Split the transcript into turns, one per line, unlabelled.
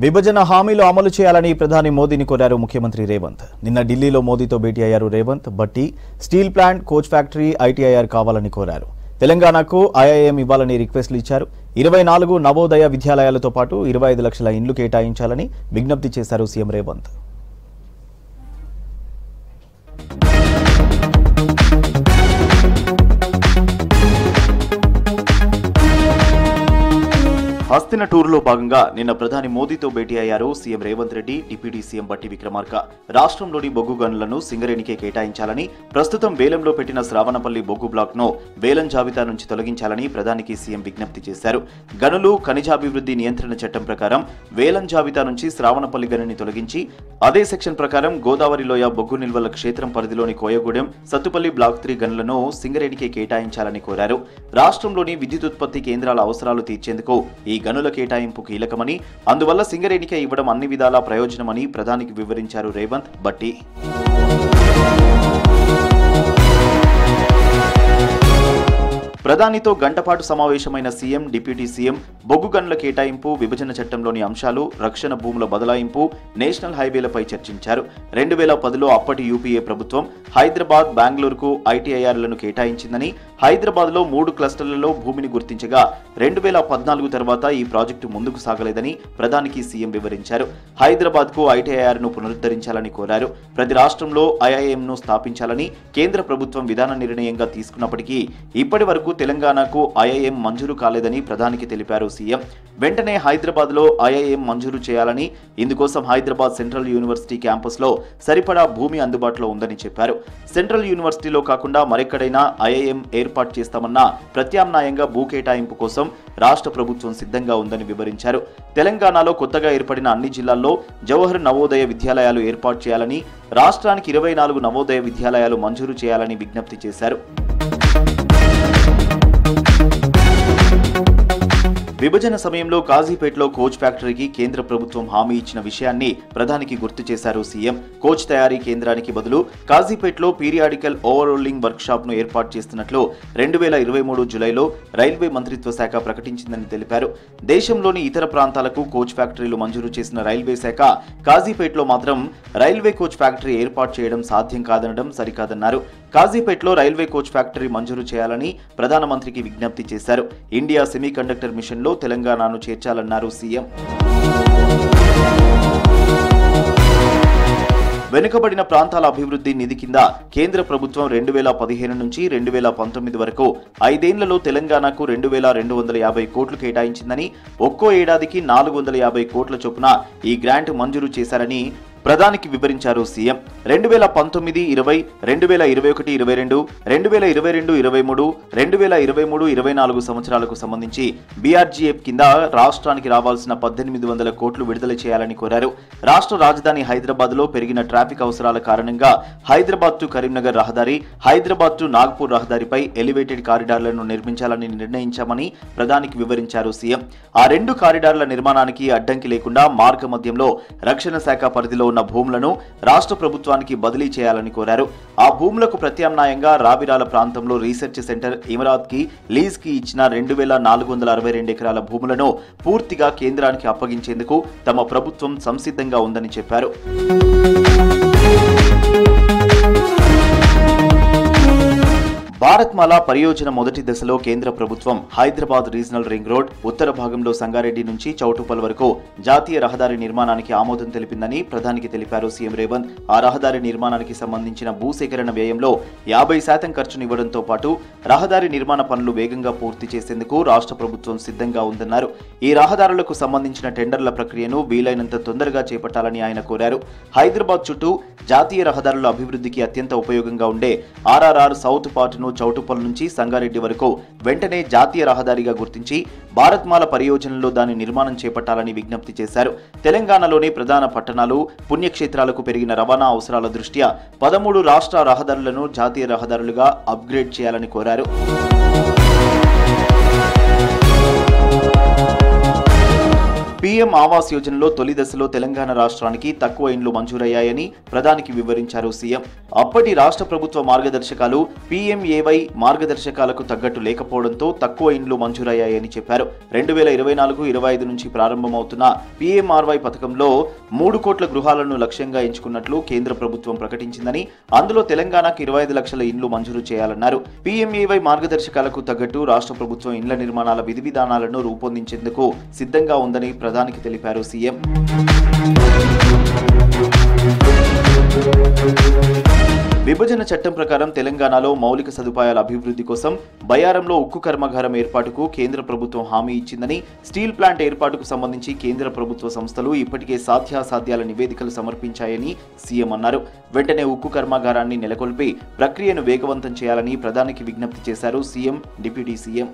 విభజన హామీలు అమలు చేయాలని ప్రధాని మోదీని కోరారు ముఖ్యమంత్రి రేవంత్. నిన్న ఢిల్లీలో మోదీతో భేటీ అయ్యారు రేవంత్. బట్టి steel plant, coach factory, ITIR కావాలని కోరారు. తెలంగాణకు ఐఐఎం ఇవ్వాలని రిక్వెస్టులు ఇచ్చారు. 24 నవోదయ విద్యాలయాలతో పాటు 25 లక్షల ఇండ్లు కేటాయించాలని విజ్ఞప్తి చేశారు సీఎం రేవంత్. హస్తిన టూర్లో భాగంగా నిన్న ప్రధాని మోదీతో భేటీ అయ్యారు CM Revanth Reddy, deputy CM బట్టి విక్రమార్క. రాష్ట్రంలోని బొగ్గు గనులను సింగరేణికే కేటాయించాలని, ప్రస్తుతం వేలంలో పెట్టిన శ్రావణపల్లి బొగ్గు బ్లాక్ ను వేలం జాబితా నుంచి తొలగించాలని ప్రధానికి సీఎం విజ్ఞప్తి చేశారు. గనులు, ఖనిజాభివృద్ధి నియంత్రణ చట్టం ప్రకారం వేలం జాబితా నుంచి శ్రావణపల్లి గనిని తొలగించి అదే సెక్షన్ ప్రకారం గోదావరిలోయ బొగ్గు నిల్వల క్షేత్రం పరిధిలోని కోయగూడెం, సత్తుపల్లి బ్లాక్ 3 గనులను సింగరేణికే కేటాయించాలని కోరారు. రాష్ట్రంలోని విద్యుదుత్పత్తి కేంద్రాల అవసరాలు తీర్చేందుకు ఈ గనుల కేటాయింపు కీలకమని, అందువల్ల సింగరేణికే ఇవ్వడం అన్ని విధాలా ప్రయోజనమని ప్రధానికి వివరించారు రేవంత్, బట్టి. ప్రధానితో గంటపాటు సమావేశమైన సీఎం, డిప్యూటీ సీఎం బొగ్గు గనుల కేటాయింపు, విభజన చట్టంలోని అంశాలు, రక్షణ భూముల బదలాయింపు, నేషనల్ హైవేలపై చర్చించారు. 2010లో అప్పటి యూపీఏ ప్రభుత్వం హైదరాబాద్, బెంగళూరుకు ఐటీఐఆర్లను కేటాయించిందని, హైదరాబాద్లో 3 క్లస్టర్లలో భూమిని గుర్తించగా 2014 తర్వాత ఈ ప్రాజెక్టు ముందుకు సాగలేదని ప్రధానికి సీఎం వివరించారు. హైదరాబాద్కు ఐటీఐఆర్ను పునరుద్ధరించాలని కోరారు. ప్రతి రాష్ట్రంలో ఐఐఎంను స్థాపించాలని కేంద్ర ప్రభుత్వం విధాన నిర్ణయంగా తీసుకున్నప్పటికీ ఇప్పటి వరకు తెలంగాణకు ఐఐఎం మంజూరు కాలేదని ప్రధానికి తెలిపారు సీఎం. వెంటనే హైదరాబాద్లో ఐఐఎం మంజూరు చేయాలని, ఇందుకోసం హైదరాబాద్ సెంట్రల్ యూనివర్సిటీ క్యాంపస్లో సరిపడా భూమి అందుబాటులో ఉందని చెప్పారు. సెంట్రల్ యూనివర్సిటీలో కాకుండా మరెక్కడైనా ఐఐఎం ఏర్పాటు చేస్తామన్న ప్రత్యామ్నాయంగా భూ కేటాయింపు కోసం రాష్ట్ర ప్రభుత్వం సిద్ధంగా ఉందని వివరించారు. తెలంగాణలో కొత్తగా ఏర్పడిన అన్ని జిల్లాల్లో జవహర్ నవోదయ విద్యాలయాలు ఏర్పాటు చేయాలని, రాష్ట్రానికి 24 నవోదయ విద్యాలయాలు మంజూరు చేయాలని విజ్ఞప్తి చేశారు. విభజన సమయంలో కాజీపేటలో కోచ్ ఫ్యాక్టరీకి కేంద్ర ప్రభుత్వం హామీ ఇచ్చిన విషయాన్ని ప్రధానికి గుర్తు చేశారు సీఎం. కోచ్ తయారీ కేంద్రానికి బదులు కాజీపేటలో పీరియాడికల్ ఓవర్రోలింగ్ వర్క్షాప్ ను ఏర్పాటు చేస్తున్నట్లు 2023 జూలైలో రైల్వే మంత్రిత్వ శాఖ ప్రకటించిందని తెలిపారు. దేశంలోని ఇతర ప్రాంతాలకు కోచ్ ఫ్యాక్టరీలు మంజూరు చేసిన రైల్వే శాఖ కాజీపేటలో మాత్రం రైల్వే కోచ్ ఫ్యాక్టరీ ఏర్పాటు చేయడం సాధ్యం కాదనడం సరికాదన్నారు. కాజీపేటలో రైల్వే కోచ్ ఫ్యాక్టరీ మంజూరు చేయాలని ప్రధానమంత్రికి విజ్ఞప్తి చేశారు. ఇండియా సెమీ కండక్టర్ మిషన్లో తెలంగాణను చేర్చాలన్నారు సీఎం. వెనుకబడిన ప్రాంతాల అభివృద్ధి నిధి కింద కేంద్ర ప్రభుత్వం 2015 నుంచి 2019 వరకు 5 ఏళ్లలో తెలంగాణకు 2250 కోట్లు కేటాయించిందని, ఒక్కో ఏడాదికి 450 కోట్ల చొప్పున ఈ గ్రాంట్ మంజూరు చేశారని ప్రధానికి వివరించారు సీఎం. 2019-20, 2021-22, 2022-23, 2023-24 సంవత్సరాలకు సంబంధించి బీఆర్జీఎఫ్ కింద రాష్ట్రానికి రావాల్సిన 1800 కోట్లు విడుదల చేయాలని కోరారు. రాష్ట్ర రాజధాని హైదరాబాద్లో పెరిగిన ట్రాఫిక్ అవసరాల కారణంగా హైదరాబాద్ టు కరీంనగర్ రహదారి, హైదరాబాద్ టు నాగ్పూర్ రహదారిపై ఎలివేటెడ్ కారిడార్లను నిర్మించాలని నిర్ణయించామని ప్రధానికి వివరించారు సీఎం. ఆ 2 కారిడార్ల నిర్మాణానికి అడ్డంకి లేకుండా మార్గ మధ్యంలో రక్షణ శాఖ పరిధిలో ఉన్న భూములను రాష్ట్ర ప్రభుత్వానికి బదిలీ చేయాలని కోరారు. ఆ భూములకు ప్రత్యామ్నాయంగా రావిరాల ప్రాంతంలో రీసెర్చ్ సెంటర్ ఇమరాత్ కి లీజ్ కి ఇచ్చిన 2462 ఎకరాల భూములను పూర్తిగా కేంద్రానికి అప్పగించేందుకు తమ ప్రభుత్వం సంసిద్ధంగా ఉందని చెప్పారు. భారత్మాల పరియోజన మొదటి దశలో కేంద్ర ప్రభుత్వం హైదరాబాద్ రీజనల్ రింగ్ రోడ్, ఉత్తర భాగంలో సంగారెడ్డి నుంచి చౌటుప్పల్ వరకు జాతీయ రహదారి నిర్మాణానికి ఆమోదం తెలిపిందని ప్రధానికి తెలిపారు సీఎం రేవంత్. ఆ రహదారి నిర్మాణానికి సంబంధించిన భూసేకరణ వ్యయంలో 50% ఖర్చునివ్వడంతో పాటు రహదారి నిర్మాణ పనులు వేగంగా పూర్తి చేసేందుకు రాష్ట్ర ప్రభుత్వం సిద్ధంగా ఉందన్నారు. ఈ రహదారులకు సంబంధించిన టెండర్ల ప్రక్రియను వీలైనంత తొందరగా చేపట్టాలని ఆయన కోరారు. హైదరాబాద్ చుట్టూ జాతీయ రహదారుల అభివృద్ధికి అత్యంత ఉపయోగంగా ఉండే ఆర్ఆర్ఆర్ సౌత్ పార్ట్ను చౌటుప్పల్ నుంచి సంగారెడ్డి వరకు వెంటనే జాతీయ రహదారిగా గుర్తించి భారత్మాల పరియోజనలో దాని నిర్మాణం చేపట్టాలని విజ్ఞప్తి చేశారు. తెలంగాణలోని ప్రధాన పట్టణాలు, పుణ్యక్షేత్రాలకు పెరిగిన రవాణా అవసరాల దృష్ట్యా 13 రాష్ట్ర రహదారులను జాతీయ రహదారులుగా అప్గ్రేడ్ చేయాలని కోరారు. పీఎం ఆవాస్ యోజనలో తొలి దశలో తెలంగాణ రాష్ట్రానికి తక్కువ ఇండ్లు మంజూరయ్యాయని ప్రధానికి వివరించారు సీఎం. అప్పటి రాష్ట్ర ప్రభుత్వ మార్గదర్శకాలు పీఎంఏవై మార్గదర్శకాలకు తగ్గట్టు లేకపోవడంతో తక్కువ ఇండ్లు మంజూరయ్యాయని చెప్పారు. 2024-25 నుంచి ప్రారంభమవుతున్న పీఎంఆర్వై పథకంలో 3 కోట్ల గృహాలను లక్ష్యంగా ఎంచుకున్నట్లు కేంద్ర ప్రభుత్వం ప్రకటించిందని, అందులో తెలంగాణకు 25 లక్షల ఇండ్లు మంజూరు చేయాలన్నారు. పీఎంఏవై మార్గదర్శకాలకు తగ్గట్టు రాష్ట్ర ప్రభుత్వం ఇండ్ల నిర్మాణాల విధి విధానాలను రూపొందించేందుకు సిద్ధంగా ఉందని ప్రధానికి తెలిపారు సీఎం. విభజన చట్టం ప్రకారం తెలంగాణలో మౌలిక సదుపాయాల అభివృద్ధి కోసం బయారంలో ఉక్కు కర్మాగారం ఏర్పాటుకు కేంద్ర ప్రభుత్వం హామీ ఇచ్చిందని, స్టీల్ ప్లాంట్ ఏర్పాటుకు సంబంధించి కేంద్ర ప్రభుత్వ సంస్థలు ఇప్పటికే సాధ్యాసాధ్యాల నివేదికలు సమర్పించాయని సీఎం అన్నారు. వెంటనే ఉక్కు కర్మాగారాన్ని నెలకొల్పి ప్రక్రియను వేగవంతం చేయాలని ప్రధానికి విజ్ఞప్తి చేశారు సీఎం, డిప్యూటీ సీఎం.